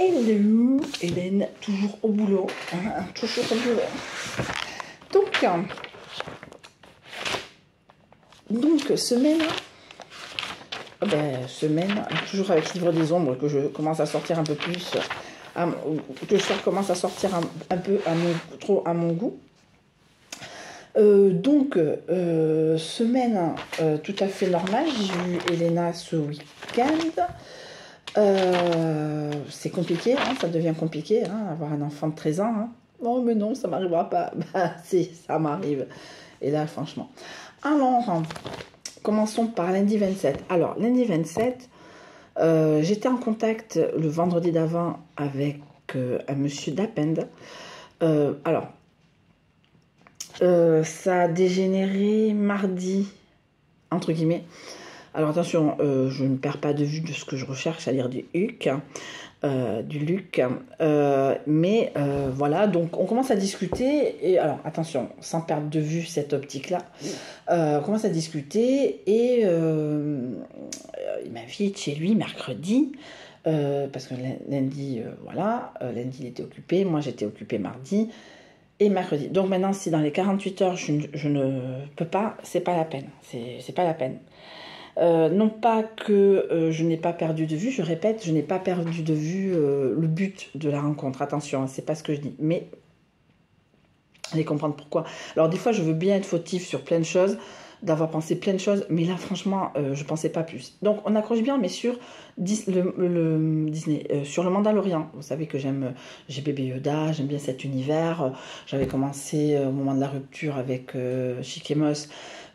Hello, Hélène, toujours au boulot, hein, toujours au boulot. Donc semaine, toujours avec Livre des Ombres, que je commence à sortir un peu plus, que ça commence à sortir un peu trop à mon goût. Semaine tout à fait normale, j'ai vu Elena ce week-end. C'est compliqué, hein, ça devient compliqué, hein, avoir un enfant de 13 ans. Hein. Oh, mais non, ça m'arrivera pas. Bah, si, ça m'arrive. Et là, franchement. Alors, commençons par lundi 27. Alors, lundi 27, j'étais en contact le vendredi d'avant avec un monsieur d'Append. Ça a dégénéré mardi, entre guillemets. Alors attention, je ne perds pas de vue de ce que je recherche, c'est-à-dire du HUC, du LUC. Voilà, donc on commence à discuter, et alors attention, sans perdre de vue cette optique-là, on commence à discuter, et il m'invite chez lui mercredi, parce que lundi, lundi il était occupé, moi j'étais occupée mardi, et mercredi. Donc maintenant, si dans les 48 heures, je ne peux pas, c'est pas la peine, c'est pas la peine. Non pas que je n'ai pas perdu de vue, je répète, je n'ai pas perdu de vue le but de la rencontre. Attention, c'est pas ce que je dis, mais allez comprendre pourquoi. Alors des fois, je veux bien être fautif sur plein de choses, d'avoir pensé plein de choses, mais là, franchement, je pensais pas plus. Donc, on accroche bien, mais sur le Disney, sur le Mandalorian. Vous savez que j'ai Bébé Yoda, j'aime bien cet univers. J'avais commencé au moment de la rupture avec Shikemos.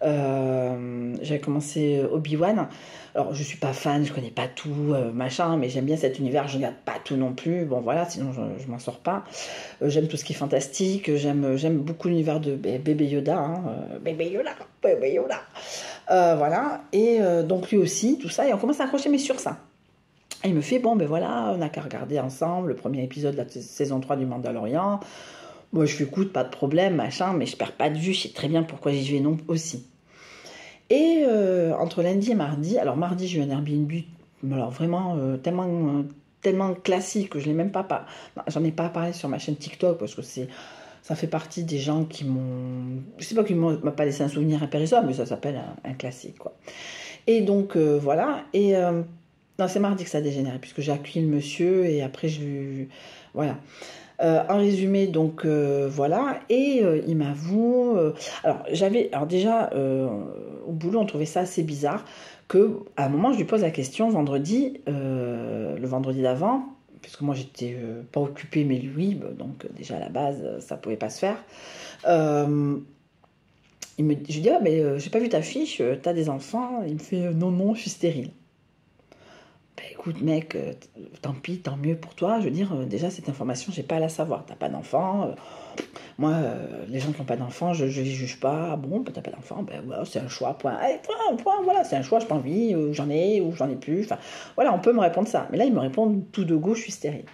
J'avais commencé Obi-Wan. Alors je suis pas fan, je connais pas tout, machin, mais j'aime bien cet univers, je regarde pas tout non plus, bon voilà, sinon je m'en sors pas. J'aime tout ce qui est fantastique, j'aime beaucoup l'univers de Bébé Yoda, hein, Bébé Yoda. Voilà, et donc lui aussi, tout ça, et on commence à accrocher mais sur ça. Et il me fait, bon ben voilà, on n'a qu'à regarder ensemble le premier épisode de la saison 3 du Mandalorian. Moi je lui écoute, pas de problème, machin, mais je perds pas de vue, je sais très bien pourquoi j'y vais non aussi. Et entre lundi et mardi, alors mardi j'ai eu un Airbnb, alors vraiment tellement classique que je l'ai même pas, j'en ai pas parlé sur ma chaîne TikTok parce que ça fait partie des gens qui m'ont, je sais pas qui m'ont pas laissé un souvenir impérissable, mais ça s'appelle un classique quoi. Et donc voilà, et non c'est mardi que ça a dégénéré puisque j'ai accueilli le monsieur et après voilà. En résumé, donc voilà, et il m'avoue. Alors déjà au boulot, on trouvait ça assez bizarre que, à un moment, je lui pose la question vendredi, le vendredi d'avant, puisque moi j'étais pas occupée, mais lui, donc déjà à la base, ça pouvait pas se faire. Je lui dis ah mais j'ai pas vu ta fiche, t'as des enfants? Il me fait non, je suis stérile. Ben écoute mec, tant pis, tant mieux pour toi. Je veux dire, déjà cette information, j'ai pas à la savoir. T'as pas d'enfant. Moi, les gens qui n'ont pas d'enfant, je les juge pas. Ah bon, ben, t'as pas d'enfant, ben voilà, c'est un choix. Point. Allez, point, voilà, c'est un choix. J'ai pas envie, ou j'en ai plus. Enfin, voilà, on peut me répondre ça. Mais là, il me répond tout de go, je suis stérile.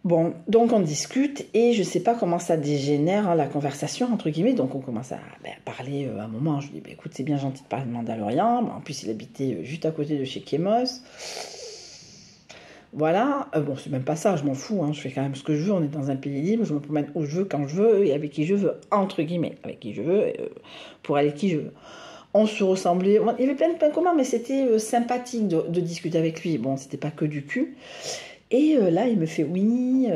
Bon, donc on discute et je sais pas comment ça dégénère hein, la conversation entre guillemets. Donc on commence à parler à un moment. Je lui dis écoute c'est bien gentil de parler de Mandalorian. En plus il habitait juste à côté de chez Kemos. Voilà. Bon c'est même pas ça, je m'en fous. Hein, je fais quand même ce que je veux. On est dans un pays libre. Je me promène où je veux, quand je veux et avec qui je veux entre guillemets, avec qui je veux pour aller avec qui je veux. On se ressemblait. Il y avait plein de points communs, mais c'était sympathique de discuter avec lui. Bon c'était pas que du cul. Et là, il me fait oui,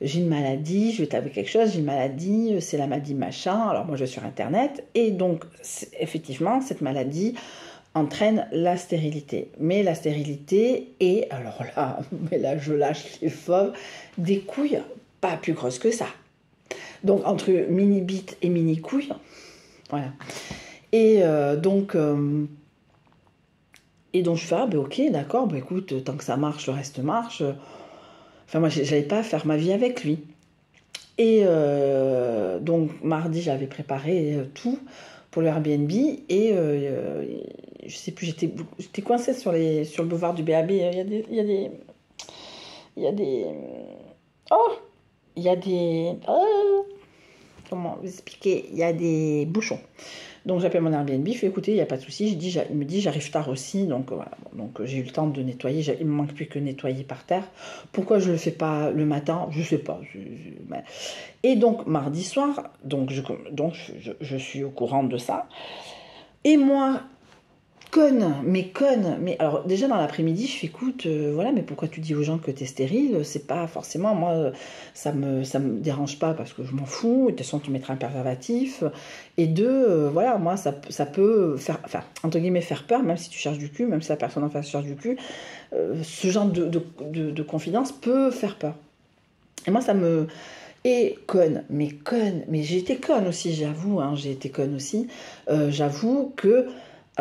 j'ai une maladie, je vais t'avouer quelque chose, j'ai une maladie, c'est la maladie machin. Alors moi, je vais sur Internet. Et donc, effectivement, cette maladie entraîne la stérilité. Mais la stérilité est, alors là, mais là, je lâche les fauves, des couilles pas plus grosses que ça. Donc, entre mini-bite et mini-couilles, voilà. Et donc je fais, ah ben ok, d'accord, ben écoute, tant que ça marche, le reste marche. Enfin, moi, j'allais pas faire ma vie avec lui. Et donc, mardi, j'avais préparé tout pour le Airbnb. Et je sais plus, j'étais coincée sur le boulevard du BAB. Il y a des... Oh! Il y a des... Oh! comment vous expliquer, il y a des bouchons. Donc j'appelle mon Airbnb, je fais écoutez, il n'y a pas de souci. Il me dit j'arrive tard aussi, donc voilà. Donc j'ai eu le temps de nettoyer, il me manque plus que nettoyer par terre. Pourquoi je le fais pas le matin? Je sais pas. Et donc mardi soir, je suis au courant de ça. Et moi, conne, mais alors déjà dans l'après-midi, je fais écoute, voilà, mais pourquoi tu dis aux gens que t'es stérile? C'est pas forcément, moi, ça me dérange pas parce que je m'en fous, de toute façon tu mettras un préservatif, et deux, voilà, moi ça peut faire, enfin, entre guillemets, faire peur, même si tu cherches du cul, même si la personne en face cherche du cul, ce genre de confidence peut faire peur. Et moi ça me... Et mais j'ai été conne aussi, j'avoue, hein, j'ai été conne aussi, j'avoue que...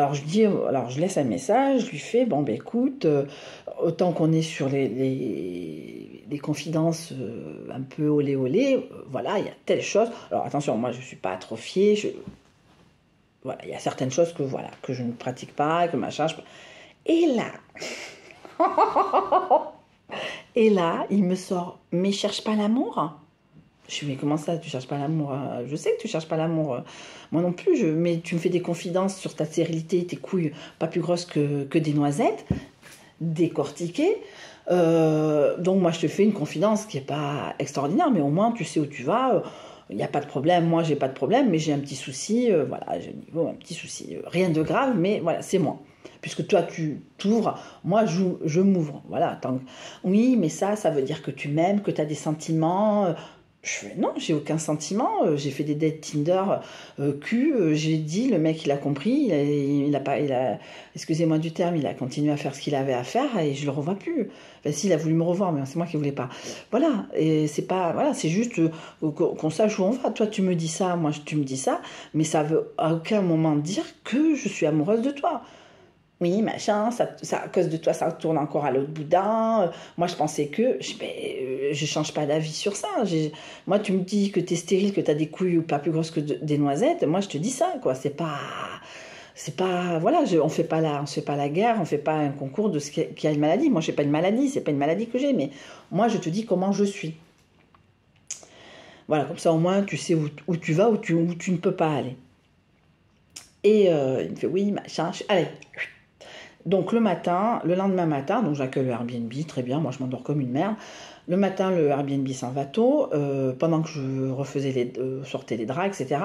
Alors je laisse un message, je lui fais, bon ben écoute, autant qu'on est sur les confidences un peu olé olé, voilà, il y a telle chose. Alors attention, moi je ne suis pas atrophiée, voilà, il y a certaines choses que, voilà, que je ne pratique pas, que machin. Et là, et là, il me sort, mais cherche pas l'amour. Je suis mais comment ça, tu cherches pas l'amour? Je sais que tu cherches pas l'amour. Moi non plus, mais tu me fais des confidences sur ta stérilité, tes couilles pas plus grosses que des noisettes, décortiquées. Donc moi je te fais une confidence qui est pas extraordinaire, mais au moins tu sais où tu vas. Il n'y a pas de problème, moi j'ai pas de problème, mais j'ai un petit souci, voilà, j'ai un petit souci. Rien de grave, mais voilà, c'est moi. Puisque toi tu t'ouvres, moi je m'ouvre. Voilà, oui, mais ça veut dire que tu m'aimes, que tu as des sentiments. Je fais, non, j'ai aucun sentiment. J'ai fait des dates Tinder j'ai dit, le mec il a compris, excusez-moi du terme, il a continué à faire ce qu'il avait à faire et je le revois plus. Enfin, s'il a voulu me revoir, mais c'est moi qui voulais pas. Voilà, et c'est pas, voilà, c'est juste qu'on sache où on va. Toi tu me dis ça, moi tu me dis ça, mais ça veut à aucun moment dire que je suis amoureuse de toi. Oui, machin, ça, à cause de toi, ça tourne encore à l'autre boudin. Moi, je pensais que... Je change pas d'avis sur ça. Moi, tu me dis que t'es stérile, que t'as des couilles pas plus grosses que des noisettes. Moi, je te dis ça, quoi. C'est pas... Voilà, on fait pas la guerre, on fait pas un concours de ce qui a une maladie. Moi, j'ai pas une maladie, c'est pas une maladie que j'ai, mais moi, je te dis comment je suis. Voilà, comme ça, au moins, tu sais où tu vas, où tu ne peux pas aller. Et il me fait, oui, machin, allez... Donc le lendemain matin, donc j'accueille le Airbnb, très bien, moi je m'endors comme une merde. Le matin, le Airbnb s'en va tôt, pendant que je refaisais sortais les draps, etc.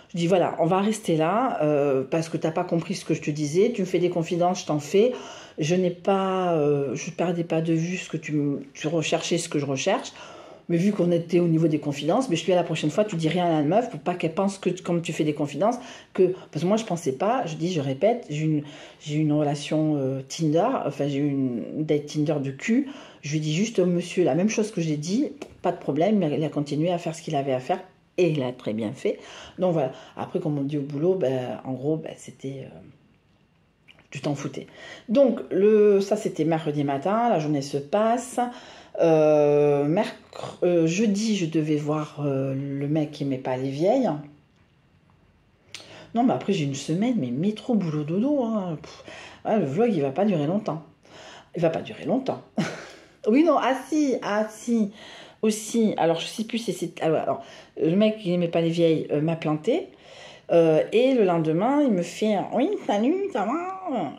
Je dis voilà, on va rester là, parce que t'as pas compris ce que je te disais, tu me fais des confidences, je t'en fais. Je perdais pas de vue ce que tu recherchais, ce que je recherche. Mais vu qu'on était au niveau des confidences, mais je te dis à la prochaine fois, tu dis rien à la meuf pour pas qu'elle pense que comme tu fais des confidences, parce que moi je pensais pas, je répète, j'ai une relation Tinder, enfin j'ai eu une date Tinder de cul, je lui dis juste au monsieur la même chose que j'ai dit, pas de problème, mais il a continué à faire ce qu'il avait à faire et il a très bien fait. Donc voilà, après comme on dit au boulot, en gros c'était... tu t'en foutais. Donc ça c'était mercredi matin, la journée se passe. Jeudi, je devais voir le mec qui aimait pas les vieilles. Non, mais après, j'ai une semaine, mais métro, boulot, dodo. Hein. Ouais, le vlog, il va pas durer longtemps. Il va pas durer longtemps. Oui, non, ah si, aussi. Alors, je sais plus si c'est... Alors, le mec qui aimait pas les vieilles m'a planté. Et le lendemain, il me fait oui, salut, ça va?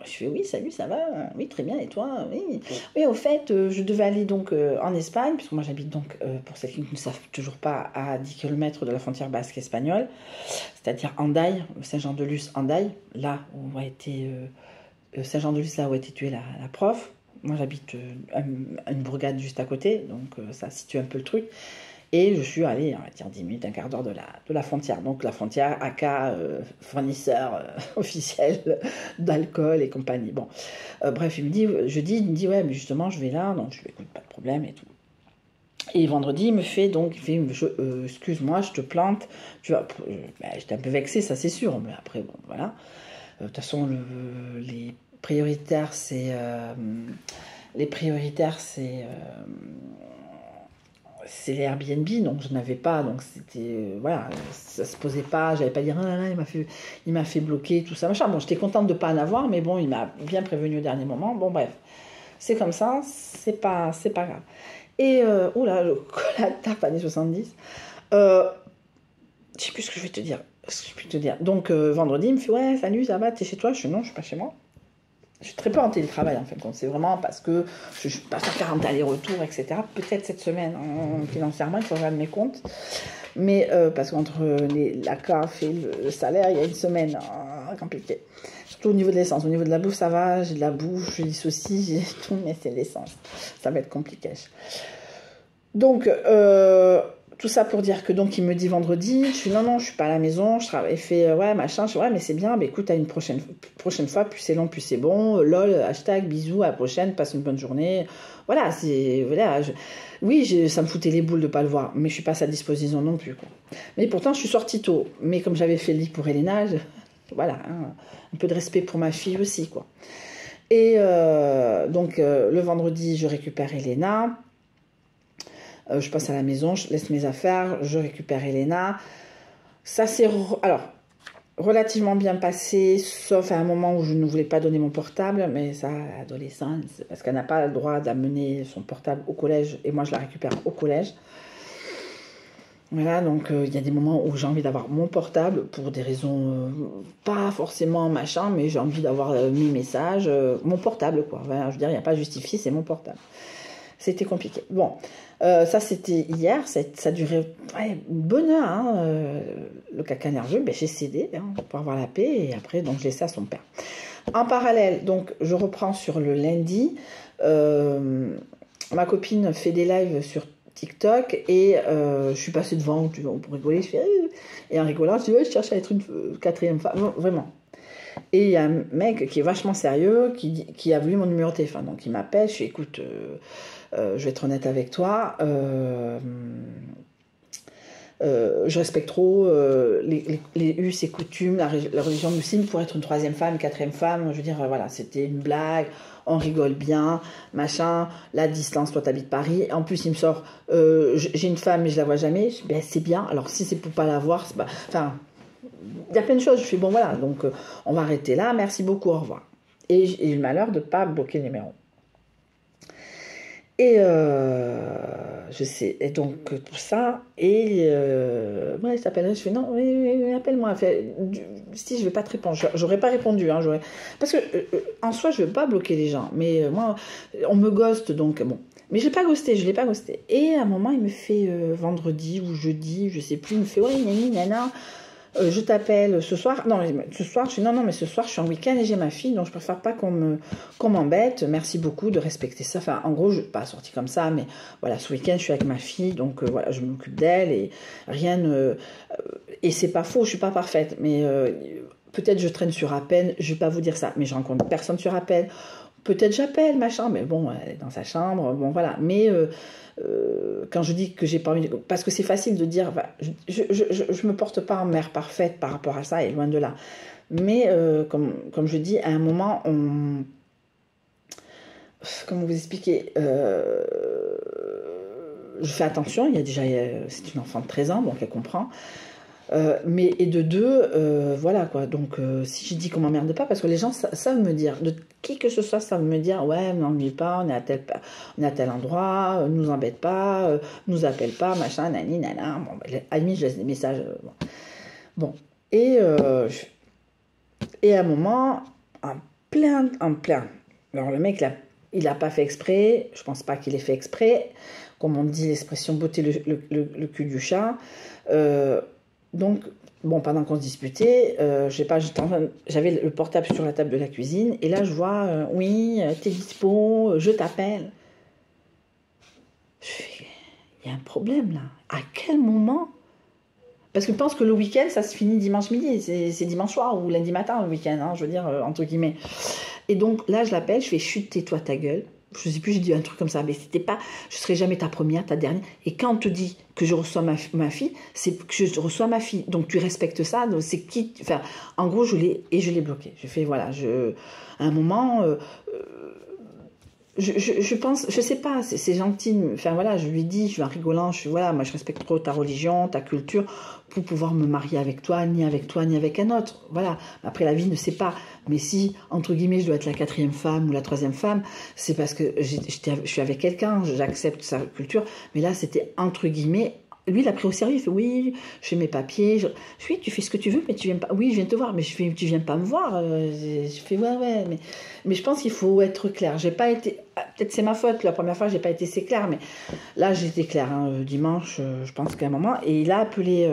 Je fais oui, salut, ça va? Oui, très bien, et toi? Oui. Oui, au fait, je devais aller donc en Espagne, puisque moi j'habite donc, pour celles qui ne savent toujours pas, à 10 km de la frontière basque espagnole, c'est-à-dire Hendaye, Saint-Jean-de-Luz, Hendaye, là où a été Saint-Jean-de-Luz, là où a été tuée la prof. Moi j'habite une bourgade juste à côté, donc ça situe un peu le truc. Et je suis allée, on va dire 10 minutes, un quart d'heure de la frontière. Donc la frontière, aka fournisseur officiel d'alcool et compagnie. Bon, bref, il me dit, ouais, mais justement, je vais là. Donc je lui écoute, pas de problème et tout. Et vendredi, il me fait, excuse-moi, je te plante. J'étais un peu vexée, ça c'est sûr. Mais après, bon, voilà. De toute façon, les prioritaires, c'est... c'est les Airbnb, donc je n'avais pas, donc c'était, voilà, ça se posait pas, j'avais pas dit, ah là là, il m'a fait bloquer, tout ça, machin. Bon, j'étais contente de pas en avoir, mais bon, il m'a bien prévenu au dernier moment. Bon, bref, c'est comme ça, c'est pas grave. Et, oula, le chocolat de tarte années 70. je sais plus ce que je vais te dire. Ce que je peux te dire. Donc, vendredi, il me fait, ouais, salut, ça va, t'es chez toi? Je dis, non, je suis pas chez moi. Je suis très peu en télétravail, en fait. Donc, c'est vraiment parce que je ne suis pas faire 40 allers-retours, etc. Peut-être cette semaine, financièrement, il faut regarder mes comptes. Mais parce qu'entre la CAF et le salaire, il y a une semaine, compliqué. Surtout au niveau de l'essence. Au niveau de la bouffe, ça va, j'ai de la bouffe, j'ai des saucisses, j'ai tout, mais c'est l'essence. Ça va être compliqué. Donc, tout ça pour dire que donc il me dit vendredi, je suis non, je suis pas à la maison, je travaille, il fait ouais, machin, je dis ouais, mais c'est bien, mais écoute, à une prochaine fois, plus c'est long, plus c'est bon, lol, hashtag, bisous, à la prochaine, passe une bonne journée. Voilà, oui, ça me foutait les boules de pas le voir, mais je suis pas à sa disposition non plus, quoi. Mais pourtant, je suis sortie tôt, mais comme j'avais fait le lit pour Elena, voilà, hein, un peu de respect pour ma fille aussi, quoi. Et donc, le vendredi, je récupère Elena. Je passe à la maison, je laisse mes affaires, je récupère Elena. Ça s'est relativement bien passé, sauf à un moment où je ne voulais pas donner mon portable, mais ça, l'adolescence, parce qu'elle n'a pas le droit d'amener son portable au collège, et moi je la récupère au collège. Voilà, donc il y a des moments où j'ai envie d'avoir mon portable pour des raisons pas forcément machin, mais j'ai envie d'avoir mes messages, mon portable quoi. Enfin, je veux dire, il n'y a pas à justifier, c'est mon portable. C'était compliqué. Bon, ça c'était hier, ça durait une bonne heure, hein, le caca nerveux, ben, j'ai cédé pour avoir la paix, et après donc j'ai laissé à son père. En parallèle, donc je reprends sur le lundi, ma copine fait des lives sur TikTok, et je suis passée devant pour rigoler, je fais, et en rigolant, je dis ouais, je cherche à être une quatrième femme, vraiment. Et il y a un mec qui est vachement sérieux, qui a vu mon numéro de téléphone, donc il m'appelle, je dis écoute, je vais être honnête avec toi, je respecte trop les us et coutumes, la religion musulmane pour être une troisième femme, une quatrième femme, je veux dire, voilà, c'était une blague, on rigole bien, machin, la distance, toi t'habites Paris, en plus il me sort, j'ai une femme mais je la vois jamais, je dis, ben, c'est bien, alors si c'est pour pas la voir, c'est pas, enfin, il y a plein de choses, je fais bon voilà, donc on va arrêter là, merci beaucoup, au revoir. Et j'ai eu le malheur de ne pas bloquer le numéro. Et je sais, et donc tout ça, et ouais, je t'appellerai, je fais non, oui, appelle-moi. Si je vais pas te répondre, j'aurais pas répondu, hein, parce que en soi, je veux pas bloquer les gens, mais moi, on me ghoste, donc bon. Mais je l'ai pas ghosté. Et à un moment, il me fait vendredi ou jeudi, je sais plus, il me fait ouais, nana. Je t'appelle ce soir. Non, ce soir, je dis non, mais ce soir, je suis en week-end et j'ai ma fille, donc je préfère pas qu'on m'embête. Merci beaucoup de respecter ça. Enfin, en gros, je ne suis pas sortie comme ça, mais voilà, ce week-end, je suis avec ma fille, donc voilà, je m'occupe d'elle et rien ne. Et c'est pas faux, je suis pas parfaite, mais peut-être je traîne sur appel, je vais pas vous dire ça, mais je rencontre personne sur appel. Peut-être j'appelle, machin, mais bon, elle est dans sa chambre, bon voilà. Mais quand je dis que j'ai pas envie, parce que c'est facile de dire, bah, je me porte pas en mère parfaite par rapport à ça, et loin de là. Mais comme je dis, à un moment, comment vous expliquer, je fais attention. Il y a déjà, c'est une enfant de 13 ans, donc elle comprend. Mais et de deux, voilà quoi. Donc si je dis qu'on m'emmerde pas, parce que les gens savent me dire, de qui que ce soit, savent me dire, ouais, n'ennuie pas, on est à tel endroit, nous embête pas, nous appelle pas, machin, nani, nana. Bon, à la limite, je laisse des messages. Bon. Et à un moment, en plein. Alors le mec, il a pas fait exprès. Je pense pas qu'il ait fait exprès. Comme on dit l'expression, botter le cul du chat. Donc, bon, pendant qu'on se disputait, j'avais le portable sur la table de la cuisine, et là, je vois, oui, t'es dispo, je t'appelle. Je fais, il y a un problème, là. À quel moment? Parce que je pense que le week-end, ça se finit dimanche midi, c'est dimanche soir ou lundi matin, le week-end, hein, je veux dire, entre guillemets. Et donc, là, je l'appelle, je fais, chut, tais-toi ta gueule. Je sais plus, j'ai dit un truc comme ça, mais c'était pas, je serai jamais ta première, ta dernière. Et quand on te dit que je reçois ma fille, c'est que je reçois ma fille. Donc tu respectes ça, donc c'est qui, enfin, en gros, je l'ai bloqué. Je fais, voilà, à un moment, je pense, je sais pas, c'est gentil, enfin voilà, je lui dis, je suis en rigolant, voilà, moi je respecte trop ta religion, ta culture, pour pouvoir me marier avec toi, ni avec un autre, voilà. Après, la vie ne sait pas, mais si, entre guillemets, je dois être la quatrième femme ou la troisième femme, c'est parce que je suis avec quelqu'un, j'accepte sa culture, mais là, c'était entre guillemets, lui, il a pris au sérieux, il fait oui, je fais mes papiers. Oui, tu fais ce que tu veux, mais tu viens pas. Oui, je viens te voir, mais tu viens pas me voir. Je fais ouais, mais je pense qu'il faut être clair. J'ai pas été. Peut-être c'est ma faute. La première fois, j'ai pas été assez claire, mais là, j'étais claire. Hein, dimanche, je pense qu'à un moment, et il a appelé,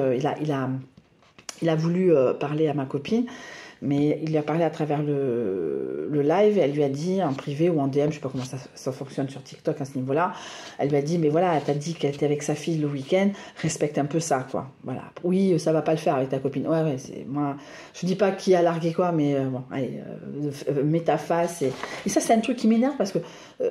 il a voulu parler à ma copine. Mais il lui a parlé à travers le live et elle lui a dit en privé ou en DM, je ne sais pas comment ça fonctionne sur TikTok à ce niveau-là, elle lui a dit, mais voilà, elle t'a dit qu'elle était avec sa fille le week-end, respecte un peu ça, quoi. Voilà. Oui, ça va pas le faire avec ta copine. Ouais, c'est moi. Je dis pas qui a largué quoi, mais bon, allez, mets ta face. Et ça, c'est un truc qui m'énerve parce que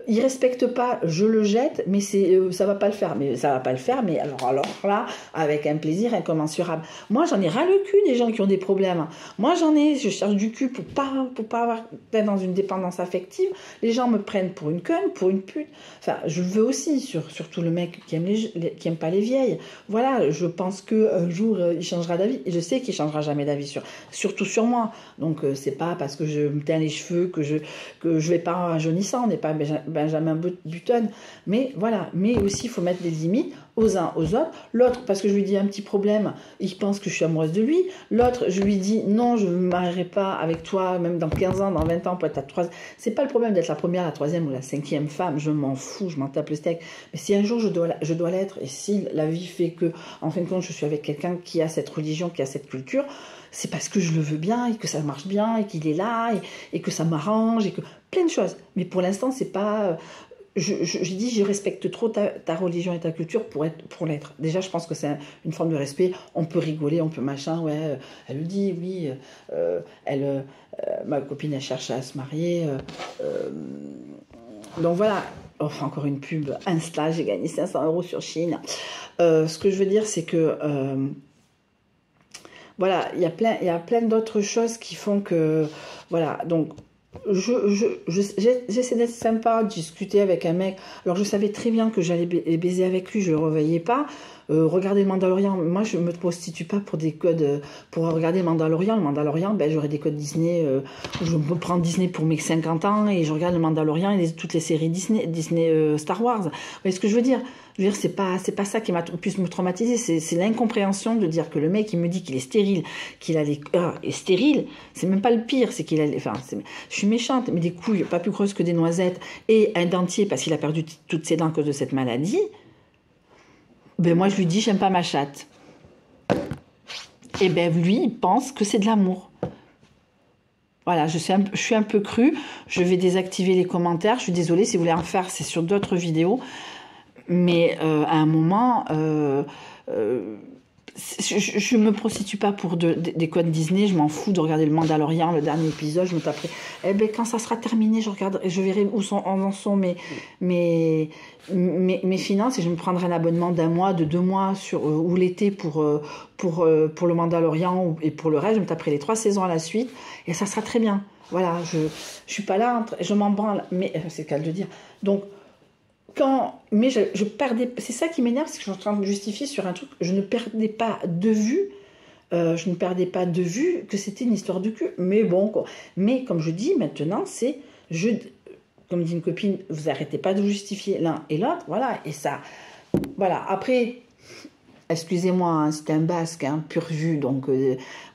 il respecte pas, je le jette, mais ça va pas le faire. Mais ça va pas le faire, mais alors là, avec un plaisir incommensurable. Moi, j'en ai ras le cul des gens qui ont des problèmes. Moi, je cherche du cul pour pas avoir d'être dans une dépendance affective. Les gens me prennent pour une conne, pour une pute. Enfin, je veux aussi, surtout le mec qui aime pas les vieilles. Voilà, je pense qu'un jour, il changera d'avis. Et je sais qu'il changera jamais d'avis, surtout sur moi. Donc, c'est pas parce que je me teins les cheveux que je vais pas en rajeunissant. On n'est pas Benjamin Button. Mais voilà, mais aussi, il faut mettre des limites aux uns, aux autres. L'autre, parce que je lui dis un petit problème, il pense que je suis amoureuse de lui. L'autre, je lui dis non, je ne me marierai pas avec toi, même dans 15 ans, dans 20 ans, pour être ta troisième. C'est pas le problème d'être la première, la troisième ou la cinquième femme, je m'en fous, je m'en tape le steak. Mais si un jour je dois l'être, et si la vie fait que, en fin de compte, je suis avec quelqu'un qui a cette religion, qui a cette culture, c'est parce que je le veux bien, et que ça marche bien, et qu'il est là, et que ça m'arrange, et que plein de choses. Mais pour l'instant, c'est pas... Je dis, je respecte trop ta religion et ta culture pour l'être. Déjà, je pense que c'est une forme de respect. On peut rigoler, on peut machin. Ouais, elle le dit, oui. Ma copine, elle cherche à se marier. Donc voilà. Enfin, encore une pub. Insta, j'ai gagné 500 € sur Chine. Ce que je veux dire, c'est que voilà, il y a plein d'autres choses qui font que voilà. Donc j'essaie d'être sympa, de discuter avec un mec. Alors je savais très bien que j'allais baiser avec lui, je le revoyais pas. Regarder le Mandalorian, moi je me prostitue pas pour des codes. Pour regarder le Mandalorian, j'aurais des codes Disney. Je me prends Disney pour mes 50 ans et je regarde le Mandalorian et toutes les séries Disney Star Wars. Vous voyez ce que je veux dire? Je veux dire, c'est pas ça qui m'a plus me traumatiser, c'est l'incompréhension de dire que le mec il me dit qu'il est stérile, qu'il a les est stérile, c'est même pas le pire, c'est qu'il a je suis méchante, mais des couilles pas plus grosses que des noisettes et un dentier parce qu'il a perdu toutes ses dents à cause de cette maladie. Ben moi je lui dis j'aime pas ma chatte. Et ben lui il pense que c'est de l'amour. Voilà, je suis un peu crue, je vais désactiver les commentaires, je suis désolée, si vous voulez en faire, c'est sur d'autres vidéos. Mais à un moment, je me prostitue pas pour des codes Disney, je m'en fous de regarder le Mandalorian, le dernier épisode, je me taperai. Eh ben, quand ça sera terminé, je verrai où en sont mes finances et je me prendrai un abonnement d'1 mois, de 2 mois ou l'été pour le Mandalorian et pour le reste, je me taperai les 3 saisons à la suite et ça sera très bien. Voilà, je suis pas là, je m'en branle, mais c'est le cas de le dire. Donc, mais je perdais, c'est ça qui m'énerve, c'est que je suis en train de justifier sur un truc, je ne perdais pas de vue que c'était une histoire de cul, mais bon, quoi. Mais comme je dis maintenant, comme dit une copine, vous arrêtez pas de justifier l'un et l'autre, voilà, et ça, voilà, après... Excusez-moi, hein, c'était un basque, hein, pur jus, donc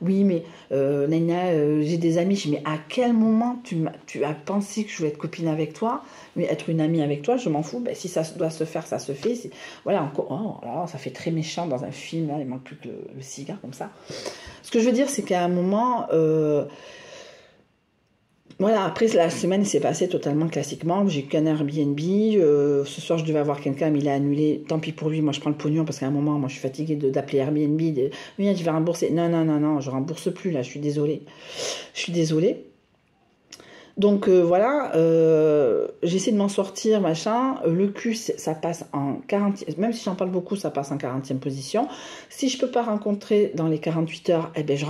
oui, mais j'ai des amis, je dis, mais à quel moment tu as pensé que je voulais être copine avec toi, mais être une amie avec toi, je m'en fous, ben, si ça doit se faire, ça se fait. Voilà, encore, alors, ça fait très méchant dans un film, là, il manque plus que le cigare comme ça. Ce que je veux dire, c'est qu'à un moment... Voilà, après la semaine s'est passée totalement classiquement. J'ai qu'un Airbnb. Ce soir, je devais avoir quelqu'un, mais il a annulé. Tant pis pour lui, moi je prends le pognon parce qu'à un moment, moi je suis fatiguée d'appeler Airbnb. Oui, je vais rembourser. Non, je rembourse plus là, je suis désolée. Donc voilà, j'essaie de m'en sortir, machin. Le cul, ça passe en 40e, même si j'en parle beaucoup, ça passe en 40e position. Si je peux pas rencontrer dans les 48 heures, eh ben je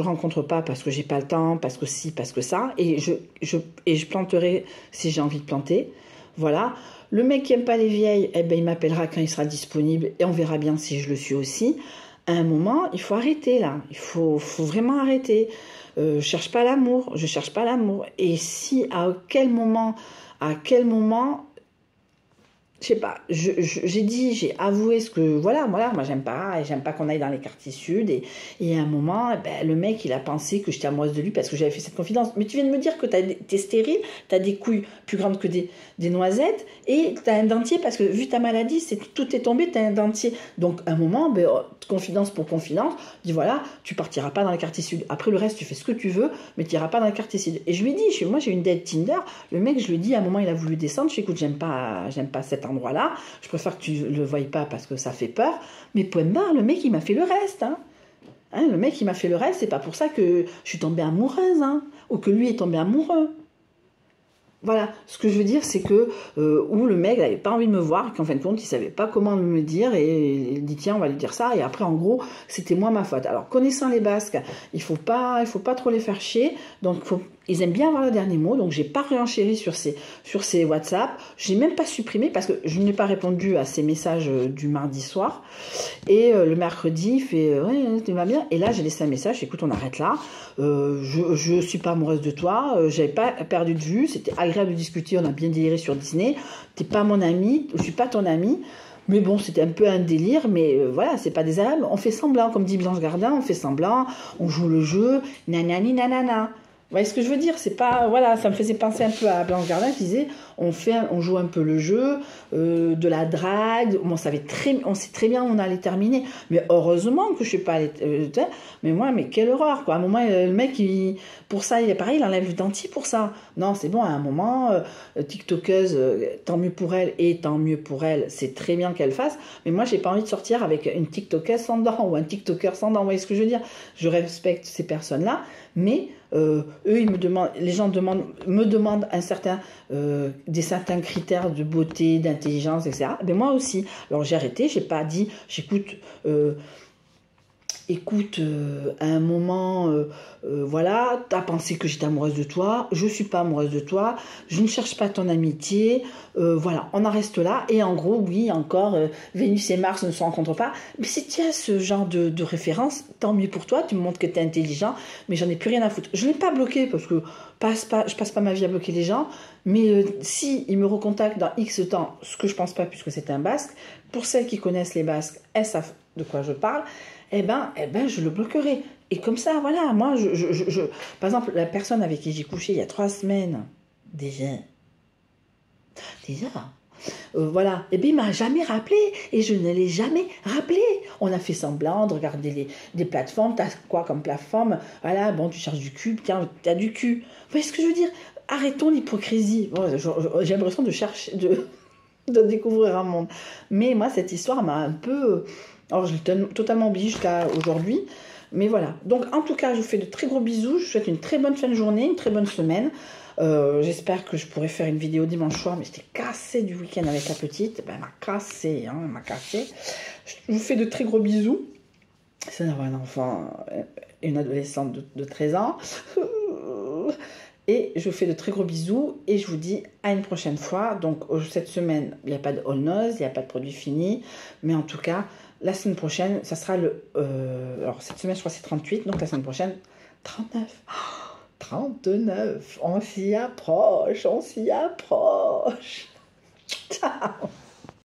rencontre pas parce que j'ai pas le temps, parce que si, parce que ça, et je planterai si j'ai envie de planter. Voilà. Le mec qui aime pas les vieilles, eh ben il m'appellera quand il sera disponible et on verra bien si je le suis aussi. À un moment, il faut arrêter là. Il faut vraiment arrêter. Je cherche pas l'amour. Et si à quel moment je sais pas, j'ai avoué ce que, voilà, moi j'aime pas, et j'aime pas qu'on aille dans les quartiers sud, et à un moment, eh ben, le mec il a pensé que j'étais amoureuse de lui parce que j'avais fait cette confidence. Mais tu viens de me dire que t'es stérile, t'as des couilles plus grandes que des noisettes, et t'as un dentier parce que vu ta maladie, tout est tombé, t'as un dentier. Donc à un moment, ben, confidence pour confidence, dis voilà, tu partiras pas dans les quartiers sud. Après le reste, tu fais ce que tu veux, mais tu iras pas dans les quartiers sud. Et je lui ai dit, moi j'ai une date Tinder, le mec, je lui ai dit, à un moment il a voulu descendre, je lui ai dit, écoute, j'aime pas cet endroit-là, je préfère que tu le voies pas parce que ça fait peur, mais point barre, le mec il m'a fait le reste, hein. Hein, le mec il m'a fait le reste, c'est pas pour ça que je suis tombée amoureuse, hein, ou que lui est tombé amoureux. Voilà, ce que je veux dire, c'est que où le mec n'avait pas envie de me voir, qu'en fin de compte, il savait pas comment me le dire, et il dit tiens, on va lui dire ça, et après, en gros, c'était moi ma faute. Alors, connaissant les Basques, il faut pas trop les faire chier, donc ils aiment bien avoir le dernier mot, donc j'ai pas réenchéri sur ces WhatsApp, j'ai même pas supprimé parce que je n'ai pas répondu à ces messages du mardi soir, et le mercredi, il fait ouais, tu vas bien, et là j'ai laissé un message, écoute, on arrête là, je suis pas amoureuse de toi, j'avais pas perdu de vue, c'était agréable de discuter, on a bien déliré sur Disney, t'es pas mon ami, je suis pas ton ami. Mais bon, c'était un peu un délire, mais voilà, c'est pas désagréable. On fait semblant, comme dit Blanche Gardin, on fait semblant, on joue le jeu, nanani nanana. Vous voyez ce que je veux dire? C'est pas, voilà, ça me faisait penser un peu à Blanche Gardin qui disait, on joue un peu le jeu, de la drague. On sait très bien où on allait terminer. Mais heureusement que je suis pas allée, mais moi, mais quelle horreur, quoi. À un moment, le mec, pour ça, il est pareil, il enlève le dentier pour ça. Non, c'est bon, à un moment, TikTokeuse, tant mieux pour elle, et tant mieux pour elle, c'est très bien qu'elle fasse. Mais moi, j'ai pas envie de sortir avec une TikTokeuse sans dents ou un TikToker sans dents. Vous voyez ce que je veux dire? Je respecte ces personnes-là, mais eux, les gens me demandent des certains critères de beauté, d'intelligence, etc. Mais moi aussi. Alors j'ai arrêté, j'ai pas dit, écoute, à un moment, voilà, t'as pensé que j'étais amoureuse de toi, je suis pas amoureuse de toi, je ne cherche pas ton amitié, voilà, on en reste là. Et en gros, oui, encore, Vénus et Mars ne se rencontrent pas. Mais si tu as ce genre de référence, tant mieux pour toi, tu me montres que tu es intelligent, mais j'en ai plus rien à foutre. Je ne l'ai pas bloqué parce que je passe pas ma vie à bloquer les gens, mais si ils me recontactent dans X temps, ce que je pense pas puisque c'est un Basque, pour celles qui connaissent les Basques, elles savent de quoi je parle, eh ben, je le bloquerai. Et comme ça, voilà, moi, par exemple, la personne avec qui j'ai couché il y a 3 semaines, déjà, voilà, et bien il m'a jamais rappelé, et je ne l'ai jamais rappelé. On a fait semblant de regarder des plateformes, t'as quoi comme plateforme? Voilà, bon, tu cherches du cul, tiens, t'as du cul. Vous voyez ce que je veux dire? Arrêtons l'hypocrisie. Bon, j'ai l'impression de chercher, de découvrir un monde. Mais moi, cette histoire m'a un peu... Alors, je l'ai totalement oublié jusqu'à aujourd'hui. Mais voilà. Donc, en tout cas, je vous fais de très gros bisous. Je vous souhaite une très bonne fin de journée, une très bonne semaine. J'espère que je pourrai faire une vidéo dimanche soir. Mais j'étais cassée du week-end avec la petite. Ben, elle m'a cassée, hein, elle m'a cassée. Je vous fais de très gros bisous. C'est d'avoir un enfant, une adolescente de 13 ans. Et je vous fais de très gros bisous et je vous dis à une prochaine fois. Donc cette semaine, il n'y a pas de all nose, il n'y a pas de produit fini. Mais en tout cas, la semaine prochaine, ça sera alors cette semaine, je crois que c'est 38. Donc la semaine prochaine, 39. Oh, 39. On s'y approche, on s'y approche. Ciao.